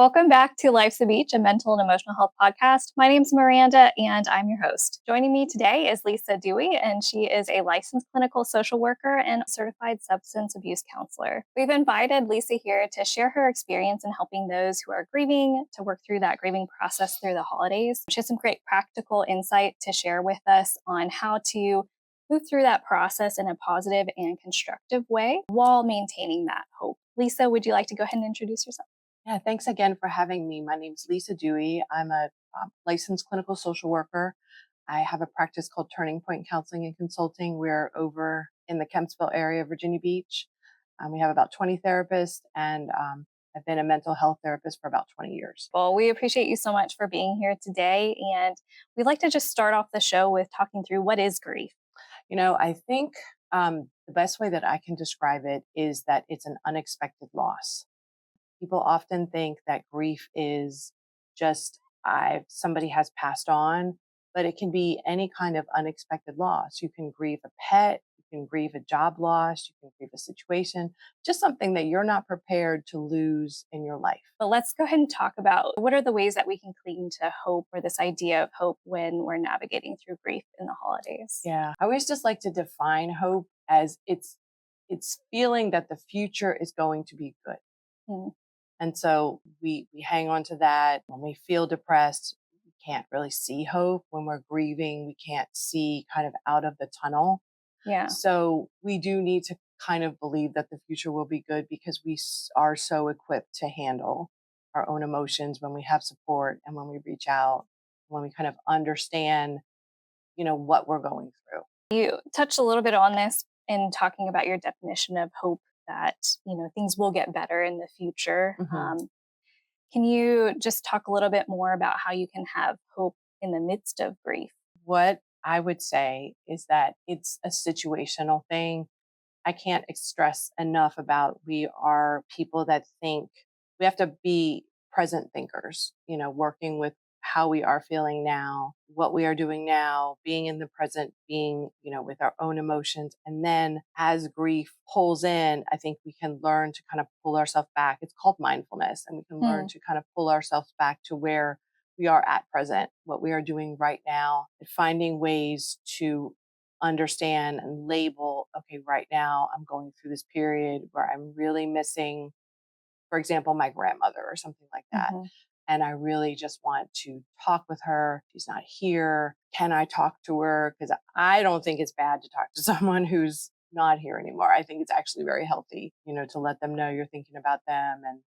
Welcome back to Life's a Beach, a mental and emotional health podcast. My name's Miranda, and I'm your host. Joining me today is Lisa Dewey, and she is a licensed clinical social worker and certified substance abuse counselor. We've invited Lisa here to share her experience in helping those who are grieving to work through that grieving process through the holidays. She has some great practical insight to share with us on how to move through that process in a positive and constructive way while maintaining that hope. Lisa, would you like to go ahead and introduce yourself? Yeah, thanks again for having me. My name's Lisa Dewey. I'm a licensed clinical social worker. I have a practice called Turning Point Counseling and Consulting. We're over in the Kempsville area, Virginia Beach. We have about 20 therapists, and I've been a mental health therapist for about 20 years. Well, we appreciate you so much for being here today. And we'd like to just start off the show with talking through what is grief. I think the best way that I can describe it is that it's an unexpected loss. People often think that grief is just somebody has passed on, but it can be any kind of unexpected loss. You can grieve a pet, you can grieve a job loss, you can grieve a situation, just something that you're not prepared to lose in your life. But let's go ahead and talk about what are the ways that we can cling to hope or this idea of hope when we're navigating through grief in the holidays. Yeah, I always just like to define hope as it's feeling that the future is going to be good. Hmm. And so we hang on to that. When we feel depressed, we can't really see hope. When we're grieving, we can't see kind of out of the tunnel. Yeah. So we do need to kind of believe that the future will be good because we are so equipped to handle our own emotions when we have support and when we reach out, when we kind of understand, what we're going through. You touched a little bit on this in talking about your definition of hope that, things will get better in the future. Mhm. Can you just talk a little bit more about how you can have hope in the midst of grief? What I would say is that it's a situational thing. I can't stress enough about we are people that think we have to be present thinkers, working with how we are feeling now, what we are doing now, being in the present, being, with our own emotions. And then as grief pulls in, I think we can learn to kind of pull ourselves back. It's called mindfulness. And we can learn to kind of pull ourselves back to where we are at present, what we are doing right now, and finding ways to understand and label, okay, right now I'm going through this period where I'm really missing, for example, my grandmother or something like that. Mhm. And I really just want to talk with her. She's not here. Can I talk to her? Because I don't think it's bad to talk to someone who's not here anymore. I think it's actually very healthy, to let them know you're thinking about them and,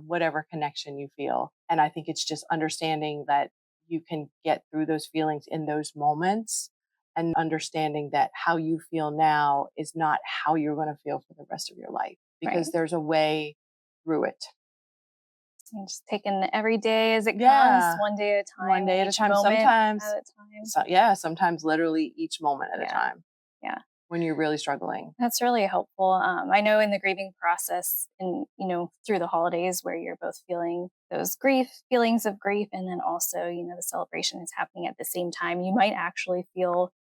whatever connection you feel. And I think it's just understanding that you can get through those feelings in those moments and understanding that how you feel now is not how you're going to feel for the rest of your life because Right. there's a way through it. And just taking every day as it Yeah. comes, one day at a time. One day at a each time. moment Sometimes, at a time. sometimes literally each moment at a Yeah. time Yeah. when you're really struggling. That's really helpful. I know in the grieving process and, through the holidays where you're both feeling those feelings of grief, and then also, the celebration is happening at the same time. You might actually feel,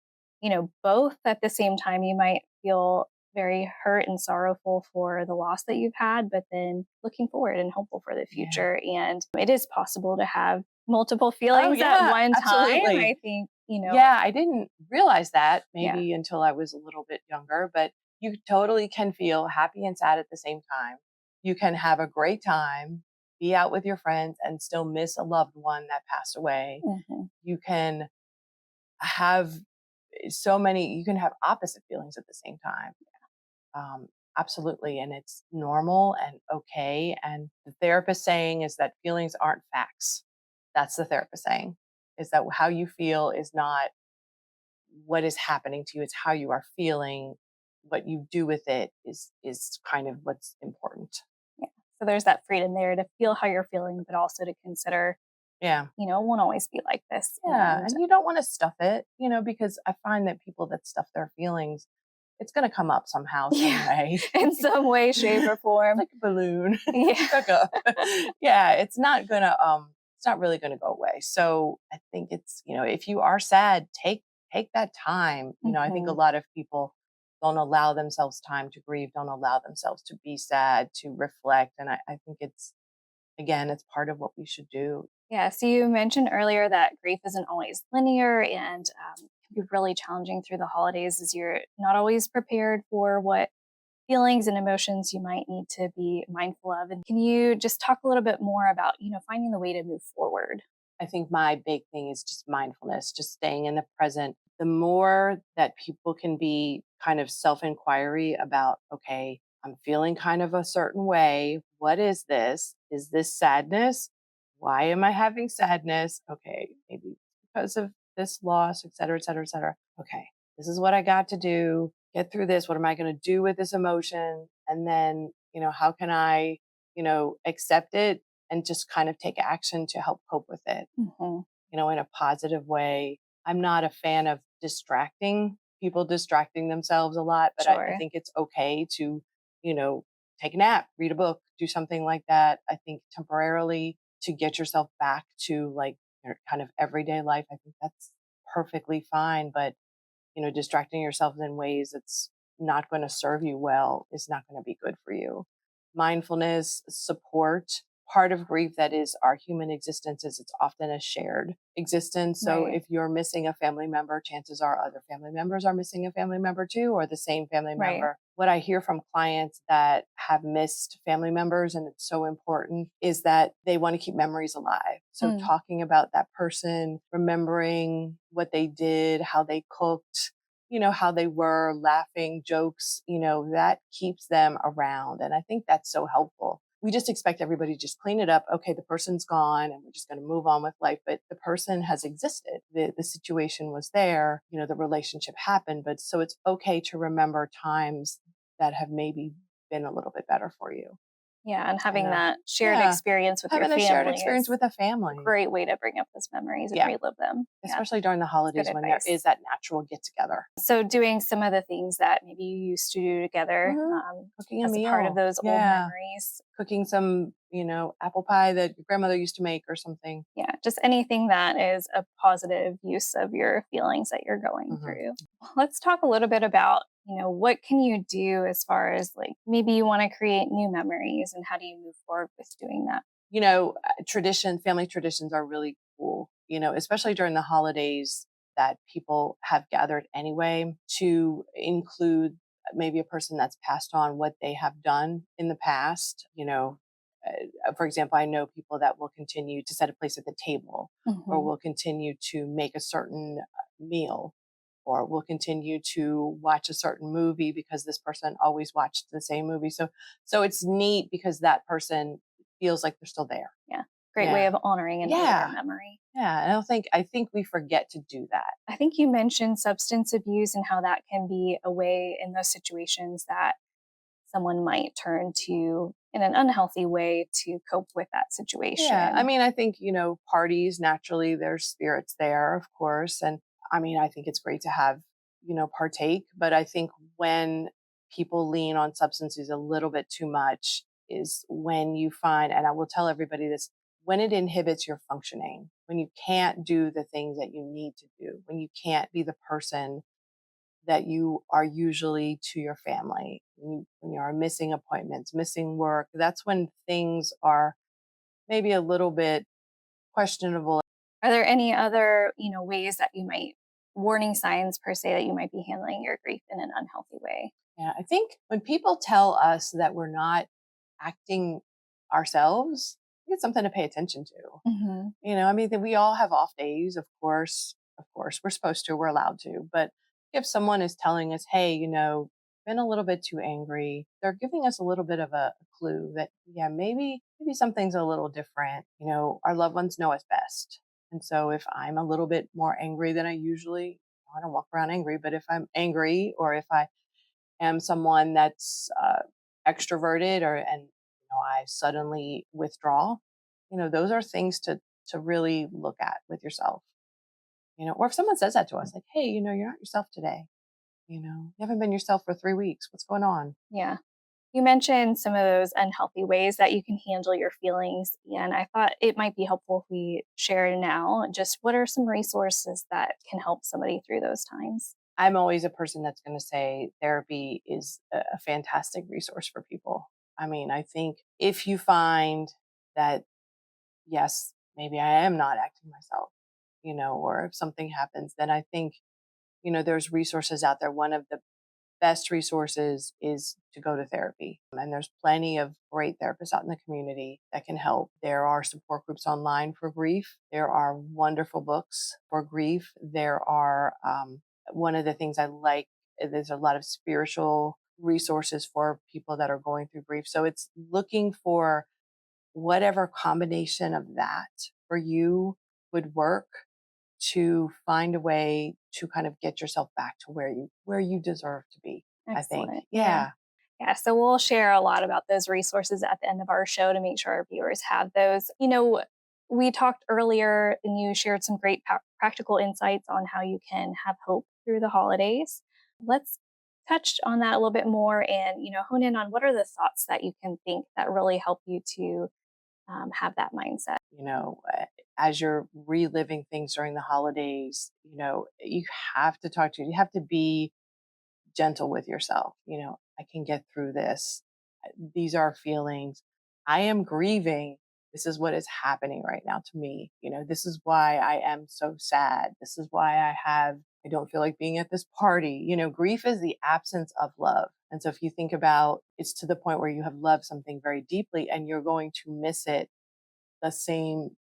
both at the same time. You might feel very hurt and sorrowful for the loss that you've had, but then looking forward and hopeful for the Yeah. future. And it is possible to have multiple Oh, feelings at yeah, one time. absolutely. I think, Yeah, I didn't realize that yeah. maybe until I was a little bit younger, but you totally can feel happy and sad at the same time. You can have a great time, be out with your friends, and still miss a loved one that passed away. Mhm. You can have you can have opposite feelings at the same time. Um, Absolutely. And it's normal and okay. And the therapist saying is that feelings aren't facts. That's the therapist saying is that how you feel is not what is happening to you. It's how you are feeling. What you do with it is kind of what's important. Yeah. So there's that freedom there to feel how you're feeling, but also to consider, Yeah. it won't always be like this. Yeah. And And you don't want to stuff it, because I find that people that stuff their feelings, it's going to come up somehow, some yeah, way. in some way, shape, or form. Like a balloon. Yeah. Stuck up. Yeah, it's not really gonna go away. So I think it's, if you are sad, take that time. I think a Mhm. lot of people don't allow themselves time to grieve, don't allow themselves to be sad, to reflect. And I think again, it's part of what we should do. Yeah. So you mentioned earlier that grief isn't always linear and can be really challenging through the holidays as you're not always prepared for what feelings and emotions you might need to be mindful of. And can you just talk a little bit more about, finding the way to move forward? I think my big thing is just mindfulness, just staying in the present. The more that people can be kind of self inquiry about, okay, I'm feeling kind of a certain way. What is this? Is this sadness? Why am I having sadness? Okay, maybe because of this loss, et cetera, et cetera, et cetera. Okay, this is what I got to do. Get through this. What am I going to do with this emotion? And then, how can I, accept it and just kind of take action to help cope with it, Hmm. in a positive way. I'm not a fan of distracting themselves a lot, but I Sure. think it's okay to, you know, take a nap, read a book, do something like that. I think temporarily to get yourself back to like your kind of everyday life, I think that's perfectly fine. But distracting yourself in ways that's not going to serve you well is not going to be good for you. Mindfulness, support, part of grief that is our human existence is it's often a shared existence. So Right. if you're missing a family member, chances are other family members are missing a family member too, or the same family Right. member. What I hear from clients that have missed family members, and it's so important, is that they want to keep memories alive. So Mm. talking about that person, remembering what they did, how they cooked, how they were, laughing, jokes, that keeps them around. And I think that's so helpful. We just expect everybody to just clean it up. Okay, the person's gone and we're just going to move on with life. But the person has existed. The situation was there, the relationship happened. But so it's okay to remember times that have maybe been a little bit better for you. Yeah. And having And that shared yeah, experience with your having a shared family experience is with a a family. great way to bring up those memories and Yeah, relive them. Yeah. especially during the Good holidays when there advice. is that natural get together. So, doing some of the things that maybe you used to do together Cooking a as a part of meal. those old Yeah. memories. Cooking some, apple pie that your grandmother used to make or something. Yeah, just anything that is a positive use of your feelings that you're going Mhm. through. Let's talk a little bit about, what can you do as far as like maybe you want to create new memories and how do you move forward with doing that? Family traditions are really cool, especially during the holidays that people have gathered anyway to include maybe a person that's passed on what they have done in the past. For example, I know people that will continue to set a place at the table or Hmm. will continue to make a certain meal or will continue to watch a certain movie because this person always watched the same movie. So it's neat because that person feels like they're still there. Yeah, great way Yeah. of honoring an older Yeah. memory. Yeah. And I think we forget to do that. I think you mentioned substance abuse and how that can be a way in those situations that someone might turn to in an unhealthy way to cope with that Yeah. I situation. mean, I think, parties naturally there's spirits there, of course. And I mean, I think it's great to have, partake, but I think when people lean on substances a little bit too much is when you find, and I will tell everybody this, when it inhibits your functioning, when you can't do the things that you need to do, when you can't be the person that you are usually to your family, when you are missing appointments, missing work, that's when things are maybe a little bit questionable. Are there any other, ways that you might warning signs per se that you might be handling your grief in an unhealthy way? Yeah, I think when people tell us that we're not acting ourselves, it's something to pay attention to. Hmm. I mean, that we all have off days, of course. Of course, we're supposed to, we're allowed to. But if someone is telling us, hey, been a little bit too angry, they're giving us a little bit of a clue that, yeah, maybe something's a little different. Our loved ones know us best. And so if I'm a little bit more angry than I usually, I don't walk around angry, but if I'm angry or if I am someone that's extroverted I suddenly withdraw, those are things to really look at with yourself. Or if someone says that to us, like, hey, you're not yourself today. You haven't been yourself for 3 weeks. What's going on? Yeah. You mentioned some of those unhealthy ways that you can handle your feelings. And I thought it might be helpful if we share now just what are some resources that can help somebody through those times? I'm always a person that's going to say therapy is a fantastic resource for people. I mean, I think if you find that yes, maybe I am not acting myself, or if something happens, then I think, there's resources out there. One of the best resources is to go to therapy. And there's plenty of great therapists out in the community that can help. There are support groups online for grief. There are wonderful books for grief. There are, one of the things I like, there's a lot of spiritual resources for people that are going through grief. So it's looking for whatever combination of that for you would work to find a way to kind of get yourself back to where you deserve to be, I think. Excellent. Yeah. Yeah. Yeah. So we'll share a lot about those resources at the end of our show to make sure our viewers have those. We talked earlier and you shared some great practical insights on how you can have hope through the holidays. Let's touch on that a little bit more and, hone in on what are the thoughts that you can think that really help you to have that mindset. As you're reliving things during the holidays, you have to you have to be gentle with yourself. I can get through this. These are feelings. I am grieving. This is what is happening right now to me. This is why I am so sad. This is why I don't feel like being at this party. Grief is the absence of love. And so if you think about it's to the point where you have loved something very deeply and you're going to miss it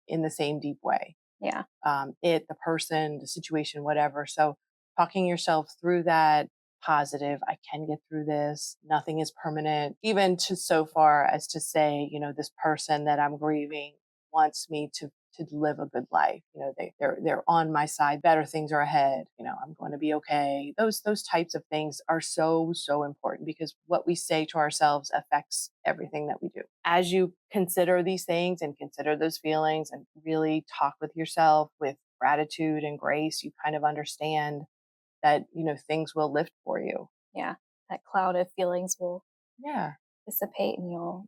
in the same deep way. Yeah. The person, the situation, whatever. So talking yourself through that positive, I can get through this. Nothing is permanent, even to so far as to say, this person that I'm grieving wants me to live a good life. They're on my side. Better things are ahead. I'm going to be okay. Those types of things are so, so important because what we say to ourselves affects everything that we do. As you consider these things and consider those feelings and really talk with yourself with gratitude and grace, you kind of understand that, things will lift for you. Yeah. That cloud of feelings will Yeah. dissipate and you'll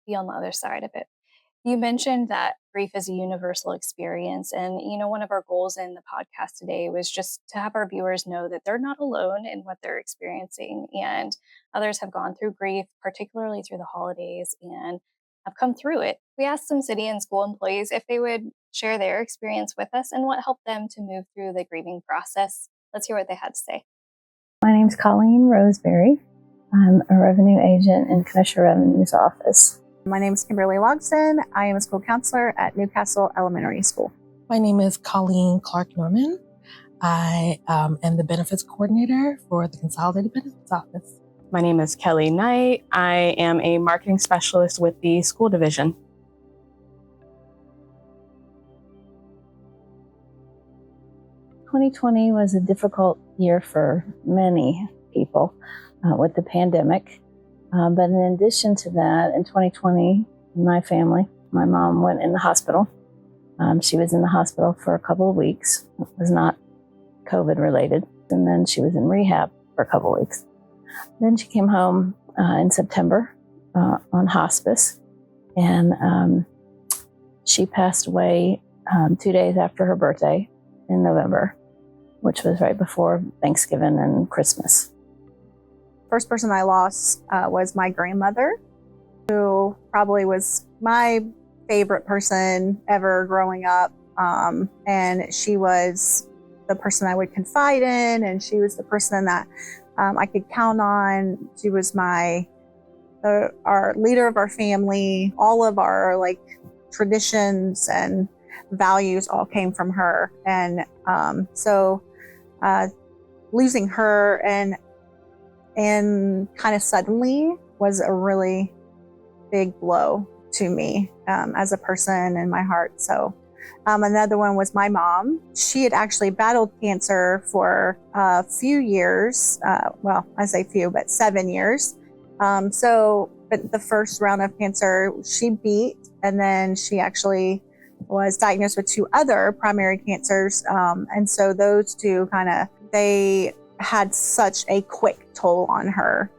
be on the other side of it. You mentioned that grief is a universal experience. And, one of our goals in the podcast today was just to have our viewers know that they're not alone in what they're experiencing. And others have gone through grief, particularly through the holidays, and have come through it. We asked some city and school employees if they would share their experience with us and what helped them to move through the grieving process. Let's hear what they had to say. My name's Colleen Roseberry. I'm a revenue agent in Commissioner Revenue's office. My name is Kimberly Logston. I am a school counselor at Newcastle Elementary School. My name is Colleen Clark Norman. I am the benefits coordinator for the Consolidated Benefits Office. My name is Kelly Knight. I am a marketing specialist with the school division. "2020 was a difficult year for many people with the pandemic. But in addition to that, in 2020, my family, my mom went in the hospital. She was in the hospital for a couple of weeks. It was not COVID related. And then she was in rehab for a couple of weeks. Then she came home in September on hospice. And she passed away 2 days after her birthday in November, which was right before Thanksgiving and Christmas. First person I lost was my grandmother, who probably was my favorite person ever growing up. And she was the person I would confide in, and she was the person that I could count on. She was our leader of our family. All of our traditions and values all came from her. And so losing her and kind of suddenly was a really big blow to me as a person in my heart. So another one was my mom. She had actually battled cancer for a few years. Well, I say few, but 7 years. But the first round of cancer she beat, and then she actually was diagnosed with 2 other primary cancers. And so those two they had such a quick toll on her,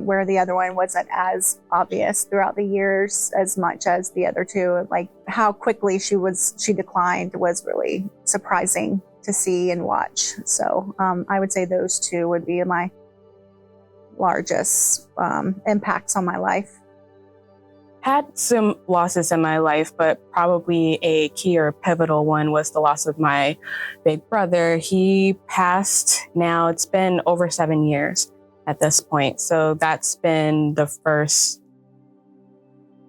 where the other one wasn't as obvious throughout the years as much as the other two. How quickly she declined was really surprising to see and watch. So I would say those two would be my largest impacts on my life. had some losses in my life, but probably a key or pivotal one was the loss of my big brother. He passed now, it's been over 7 years at this point. So that's been the first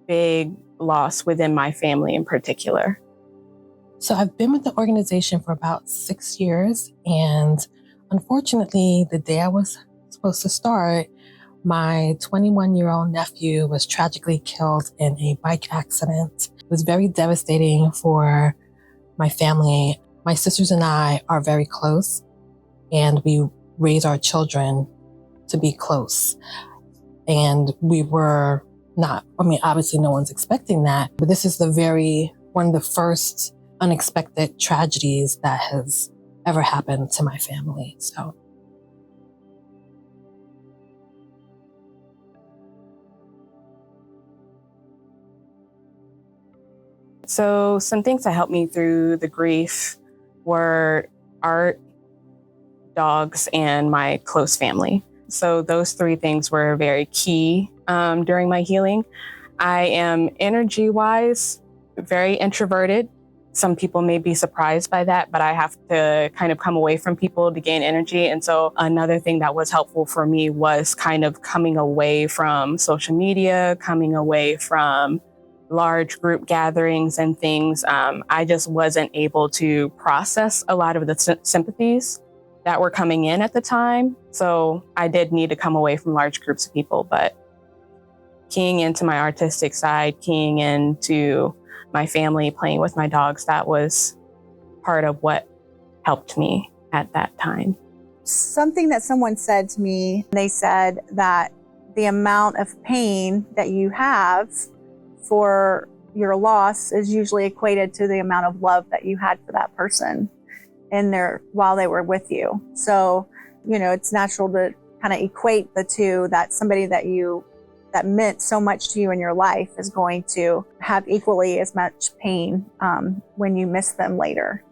big loss within my family in particular. So I've been with the organization for about 6 years. And unfortunately, the day I was supposed to start, my 21-year-old nephew was tragically killed in a bike accident. It was very devastating for my family. My sisters and I are very close, and we raise our children to be close. And we were not, obviously no one's expecting that, but this is one of the first unexpected tragedies that has ever happened to my family. So some things that helped me through the grief were art, dogs, and my close family. So those three things were very key during my healing. I am energy-wise very introverted. Some people may be surprised by that, but I have to kind of come away from people to gain energy. And so another thing that was helpful for me was kind of coming away from social media, coming away from large group gatherings and things. I just wasn't able to process a lot of the sympathies that were coming in at the time. So I did need to come away from large groups of people, but keying into my artistic side, keying into my family, playing with my dogs, that was part of what helped me at that time. Something that someone said to me, they said that the amount of pain that you have for your loss is usually equated to the amount of love that you had for that person while they were with you. So, it's natural to kind of equate the two, that somebody that meant so much to you in your life is going to have equally as much pain when you miss them later.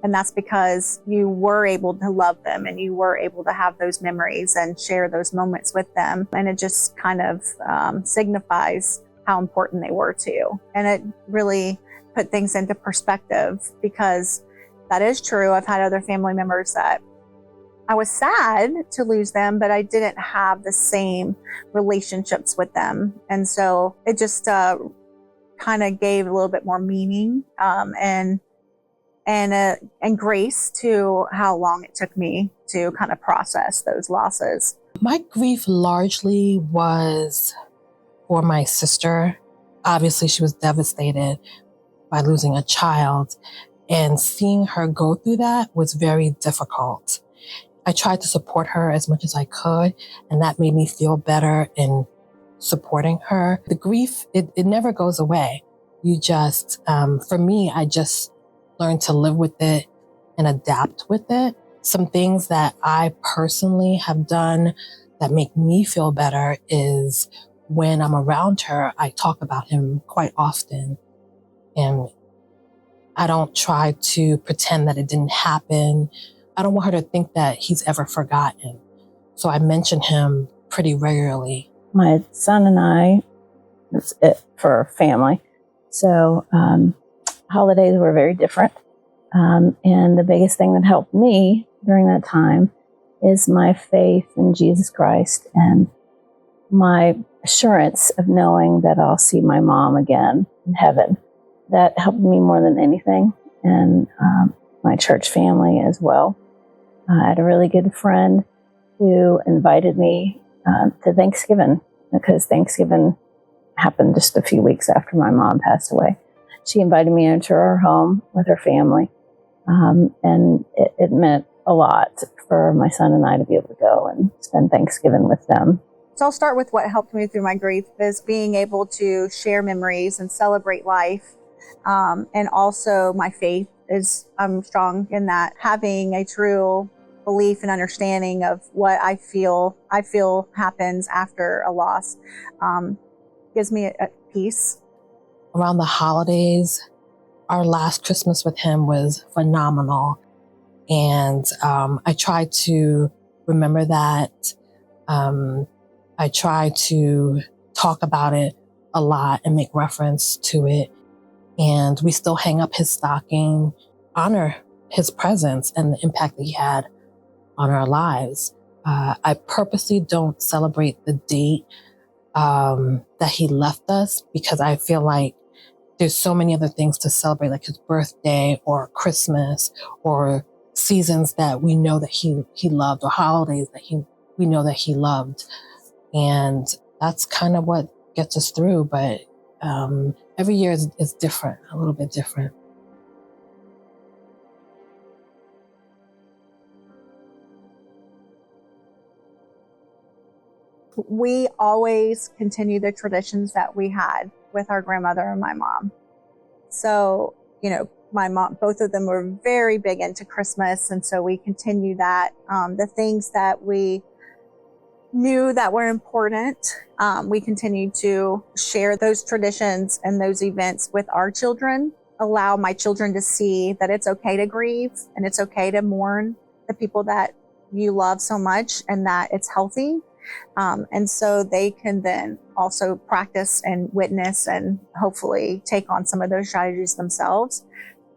And that's because you were able to love them and you were able to have those memories and share those moments with them. And it just kind of signifies how important they were to you. And it really put things into perspective, because that is true. I've had other family members that I was sad to lose them, but I didn't have the same relationships with them. And so it just kind of gave a little bit more meaning and grace to how long it took me to kind of process those losses. My grief largely was for my sister. Obviously, she was devastated by losing a child, and seeing her go through that was very difficult. I tried to support her as much as I could, and that made me feel better in supporting her. The grief, it never goes away. You just, for me, I just learned to live with it and adapt with it. Some things that I personally have done that make me feel better is when I'm around her, I talk about him quite often. And I don't try to pretend that it didn't happen. I don't want her to think that he's ever forgotten. So I mention him pretty regularly. My son and I, that's it for family. So holidays were very different. And the biggest thing that helped me during that time is my faith in Jesus Christ and my assurance of knowing that I'll see my mom again in heaven. That helped me more than anything, and my church family as well. I had a really good friend who invited me to Thanksgiving, because Thanksgiving happened just a few weeks after my mom passed away. She invited me into her home with her family, and it meant a lot for my son and I to be able to go and spend Thanksgiving with them. So I'll start with what helped me through my grief, is being able to share memories and celebrate life. And also my faith I'm strong in that. Having a true belief and understanding of what I feel happens after a loss gives me a peace. Around the holidays, our last Christmas with him was phenomenal. And I try to remember that. I try to talk about it a lot and make reference to it. And we still hang up his stocking, honor his presence and the impact that he had on our lives. I purposely don't celebrate the date that he left us, because I feel like there's so many other things to celebrate, like his birthday or Christmas or seasons that we know that he loved, or holidays that we know that he loved. And that's kind of what gets us through. But every year is different, a little bit different. We always continue the traditions that we had with our grandmother and my mom. So, my mom, both of them were very big into Christmas. And so we continue that. The things that we knew that were important, we continue to share those traditions and those events with our children, allow my children to see that it's okay to grieve and it's okay to mourn the people that you love so much, and that it's healthy. And so they can then also practice and witness and hopefully take on some of those strategies themselves,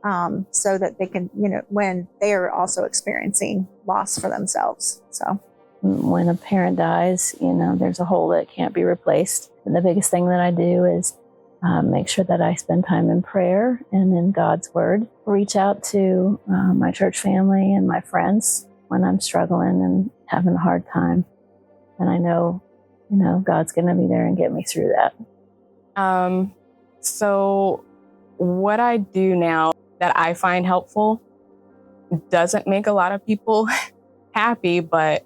so that they can, when they are also experiencing loss for themselves. So when a parent dies, there's a hole that can't be replaced. And the biggest thing that I do is make sure that I spend time in prayer and in God's word. Reach out to my church family and my friends when I'm struggling and having a hard time. And I know, God's going to be there and get me through that. So what I do now that I find helpful doesn't make a lot of people happy, but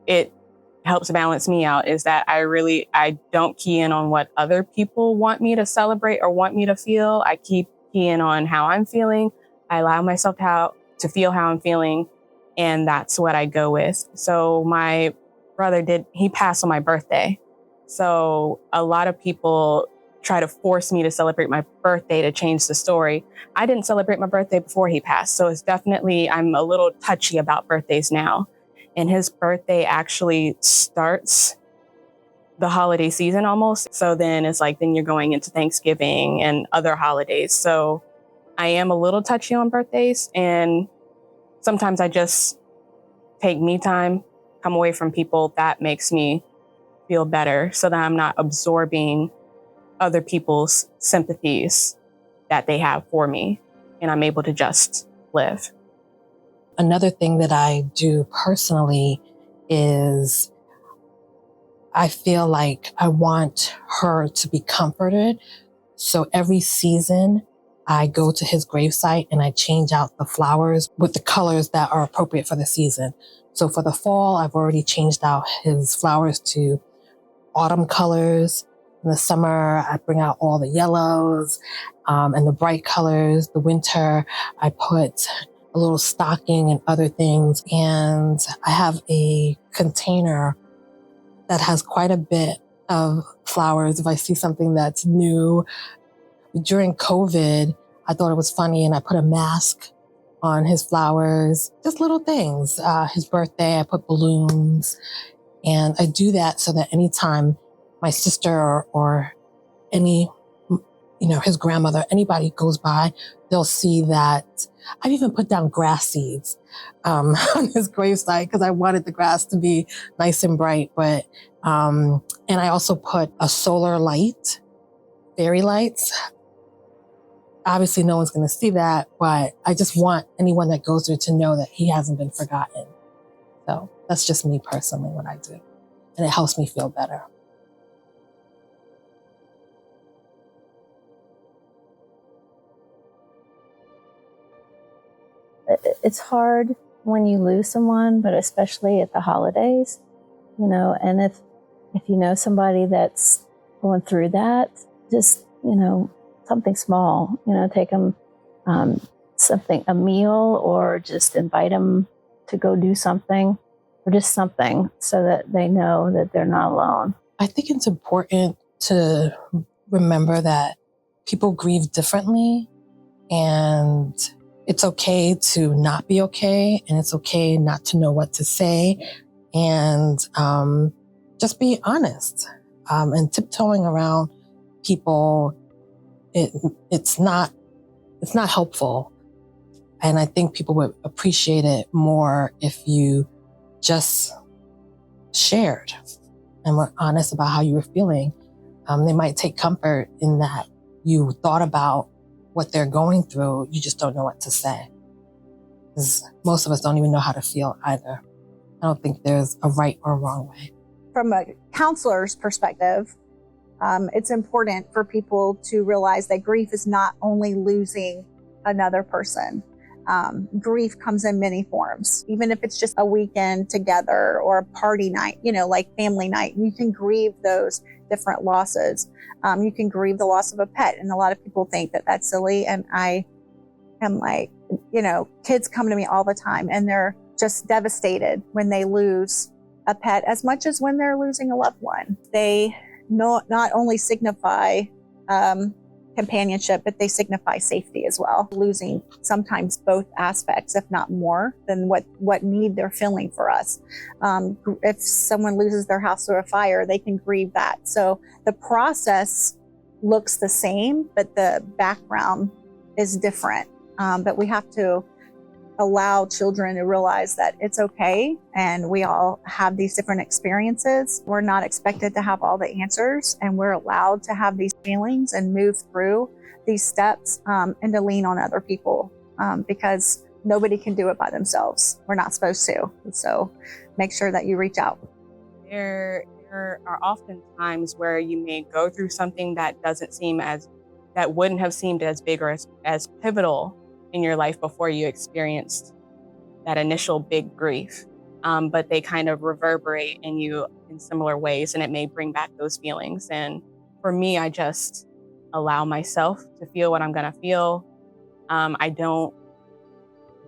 it helps balance me out, is that I don't key in on what other people want me to celebrate or want me to feel. I key in on how I'm feeling. I allow myself to feel how I'm feeling. And that's what I go with. So my brother he passed on my birthday. So a lot of people try to force me to celebrate my birthday to change the story. I didn't celebrate my birthday before he passed. So it's definitely, I'm a little touchy about birthdays now. And his birthday actually starts the holiday season almost. So then it's like, then you're going into Thanksgiving and other holidays. So I am a little touchy on birthdays, and sometimes I just take me time, come away from people. That makes me feel better, so that I'm not absorbing other people's sympathies that they have for me, and I'm able to just live. Another thing that I do personally is I feel like I want her to be comforted. So every season I go to his gravesite and I change out the flowers with the colors that are appropriate for the season. So for the fall, I've already changed out his flowers to autumn colors. In the summer, I bring out all the yellows and the bright colors. The winter, I put a little stocking and other things. And I have a container that has quite a bit of flowers. If I see something that's new, during COVID, I thought it was funny, and I put a mask on his flowers, just little things. His birthday, I put balloons, and I do that so that anytime my sister or any, his grandmother, anybody goes by, they'll see that I've even put down grass seeds on his gravesite, because I wanted the grass to be nice and bright. But and I also put a solar light, fairy lights. Obviously, no one's going to see that, but I just want anyone that goes there to know that he hasn't been forgotten. So that's just me personally, what I do. And it helps me feel better. It's hard when you lose someone, but especially at the holidays, and if you know somebody that's going through that, just, something small, take them a meal, or just invite them to go do something, or just something so that they know that they're not alone. I think it's important to remember that people grieve differently, and it's okay to not be okay, and it's okay not to know what to say, and just be honest. And tiptoeing around people, it's not helpful. And I think people would appreciate it more if you just shared and were honest about how you were feeling. They might take comfort in that you thought about what they're going through. You just don't know what to say. Because most of us don't even know how to feel either. I don't think there's a right or wrong way. From a counselor's perspective, it's important for people to realize that grief is not only losing another person. Grief comes in many forms, even if it's just a weekend together or a party night, like family night. You can grieve those different losses. You can grieve the loss of a pet. And a lot of people think that that's silly. And I am like, kids come to me all the time and they're just devastated when they lose a pet as much as when they're losing a loved one. They not only signify companionship, but they signify safety as well. Losing sometimes both aspects, if not more, than what need they're feeling for us. If someone loses their house through a fire, they can grieve that. So the process looks the same, but the background is different. But we have to allow children to realize that it's okay, and we all have these different experiences. We're not expected to have all the answers, and we're allowed to have these feelings and move through these steps, and to lean on other people, because nobody can do it by themselves. We're not supposed to. So make sure that you reach out. There are often times where you may go through something that wouldn't have seemed as big or as pivotal in your life before you experienced that initial big grief. But they kind of reverberate in you in similar ways, and it may bring back those feelings. And for me, I just allow myself to feel what I'm gonna feel. I don't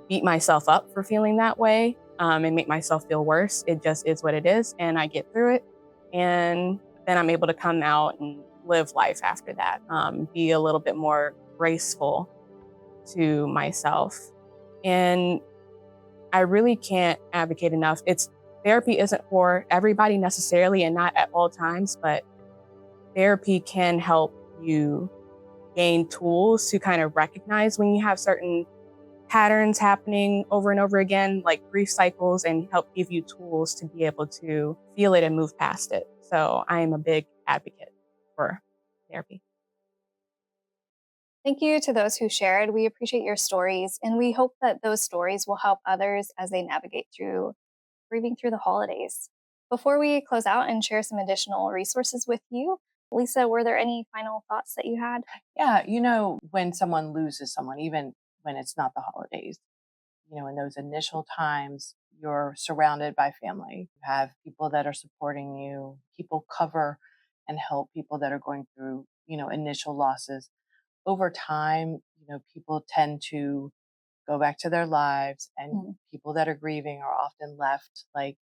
beat myself up for feeling that way and make myself feel worse. It just is what it is, and I get through it. And then I'm able to come out and live life after that, be a little bit more graceful to myself. And I really can't advocate enough. Therapy isn't for everybody necessarily, and not at all times, but therapy can help you gain tools to kind of recognize when you have certain patterns happening over and over again, like grief cycles, and help give you tools to be able to feel it and move past it. So I am a big advocate for therapy. Thank you to those who shared. We appreciate your stories, and we hope that those stories will help others as they navigate through grieving through the holidays. Before we close out and share some additional resources with you, Lisa, were there any final thoughts that you had? Yeah, when someone loses someone, even when it's not the holidays, in those initial times, you're surrounded by family. You have people that are supporting you. People cover and help people that are going through, initial losses. Over time, people tend to go back to their lives, and people that are grieving are often left like,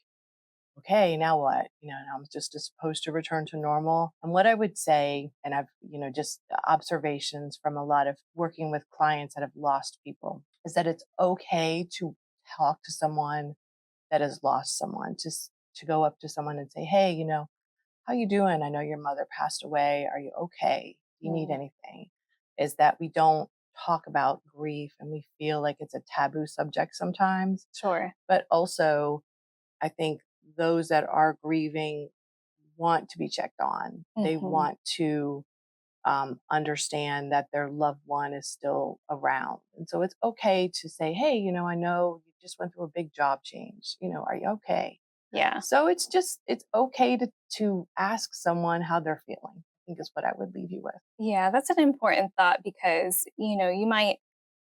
okay, now what? Now I'm just supposed to return to normal. And what I would say, and I've, just observations from a lot of working with clients that have lost people, is that it's okay to talk to someone that has lost someone, to go up to someone and say, hey, how you doing? I know your mother passed away. Are you okay? Do you need anything? Is that we don't talk about grief, and we feel like it's a taboo subject sometimes. Sure. But also, I think those that are grieving want to be checked on. They want to understand that their loved one is still around. And so it's okay to say, hey, I know you just went through a big job change. Are you okay? Yeah. So it's okay to ask someone how they're feeling, I think is what I would leave you with. Yeah, that's an important thought, because, you might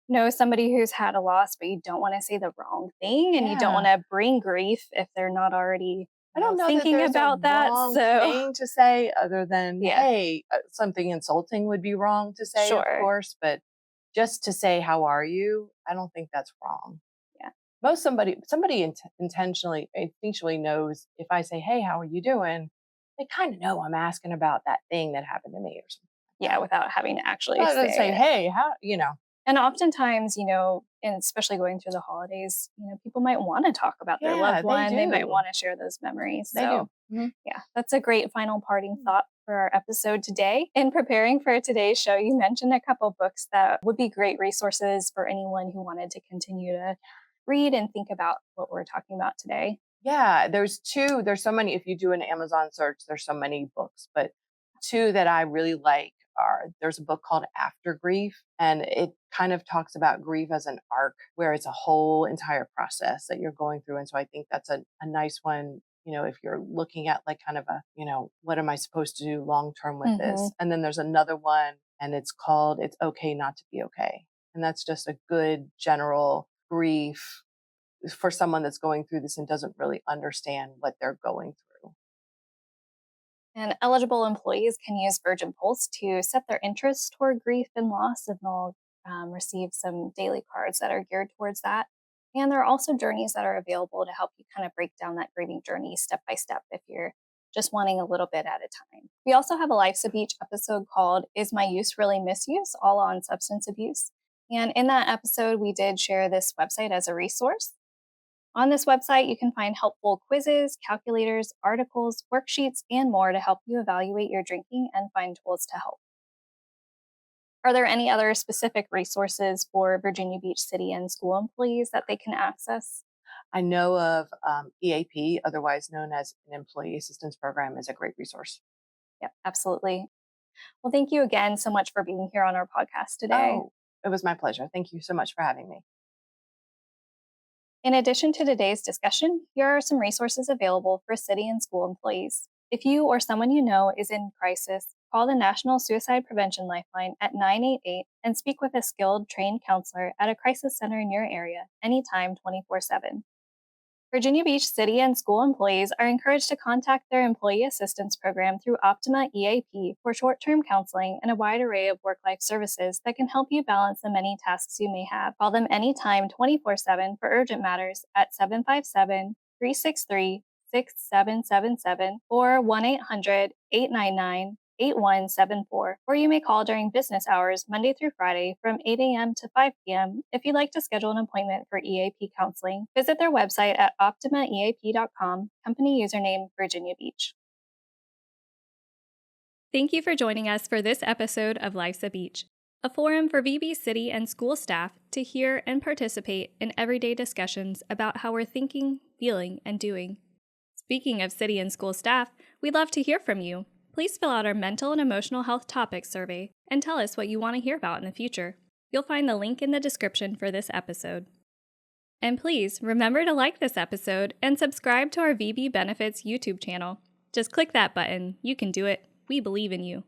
know somebody who's had a loss, but you don't want to say the wrong thing, and you don't want to bring grief if they're not already I don't know thinking that about that. wrong So thing to say, other than, Yeah. hey, something insulting would be wrong to say, Sure. of course, but just to say, how are you? I don't think that's wrong. Yeah. Somebody intentionally, instinctually knows if I say, hey, how are you doing? They kind of know I'm asking about that thing that happened to me or something. Yeah, without having to actually say, it. hey, how, And oftentimes, and especially going through the holidays, people might want to talk about their Yeah, loved they one. They might do. want to share those memories. They So do. Yeah, that's a great final parting thought for our episode today. In preparing for today's show, you mentioned a couple books that would be great resources for anyone who wanted to continue to read and think about what we're talking about today. Yeah, there's so many. If you do an Amazon search, there's so many books, but two that I really like there's a book called After Grief, and it kind of talks about grief as an arc where it's a whole entire process that you're going through. And so I think that's a nice one, if you're looking at like kind of what am I supposed to do long term with this? And then there's another one, and it's called It's Okay Not to Be Okay. And that's just a good general grief for someone that's going through this and doesn't really understand what they're going through. And eligible employees can use Virgin Pulse to set their interests toward grief and loss, and they'll receive some daily cards that are geared towards that. And there are also journeys that are available to help you kind of break down that grieving journey step by step if you're just wanting a little bit at a time. We also have a Life's a Beach episode called Is My Use Really Misuse? All on substance abuse. And in that episode, we did share this website as a resource. On this website, you can find helpful quizzes, calculators, articles, worksheets, and more to help you evaluate your drinking and find tools to help. Are there any other specific resources for Virginia Beach City and school employees that they can access? I know of EAP, otherwise known as an Employee Assistance Program, is a great resource. Yep, absolutely. Well, thank you again so much for being here on our podcast today. Oh, it was my pleasure. Thank you so much for having me. In addition to today's discussion, here are some resources available for city and school employees. If you or someone you know is in crisis, call the National Suicide Prevention Lifeline at 988 and speak with a skilled, trained counselor at a crisis center in your area anytime 24/7. Virginia Beach City and school employees are encouraged to contact their Employee Assistance Program through Optima EAP for short-term counseling and a wide array of work-life services that can help you balance the many tasks you may have. Call them anytime 24/7 for urgent matters at 757-363-6777 or 1-800-899-8174, or you may call during business hours Monday through Friday from 8 a.m. to 5 p.m. if you'd like to schedule an appointment for EAP counseling. Visit their website at optimaeap.com, company username Virginia Beach. Thank you for joining us for this episode of Life's a Beach, a forum for VB City and school staff to hear and participate in everyday discussions about how we're thinking, feeling, and doing. Speaking of city and school staff, we'd love to hear from you. Please fill out our mental and emotional health topics survey and tell us what you want to hear about in the future. You'll find the link in the description for this episode. And please remember to like this episode and subscribe to our VB Benefits YouTube channel. Just click that button. You can do it. We believe in you.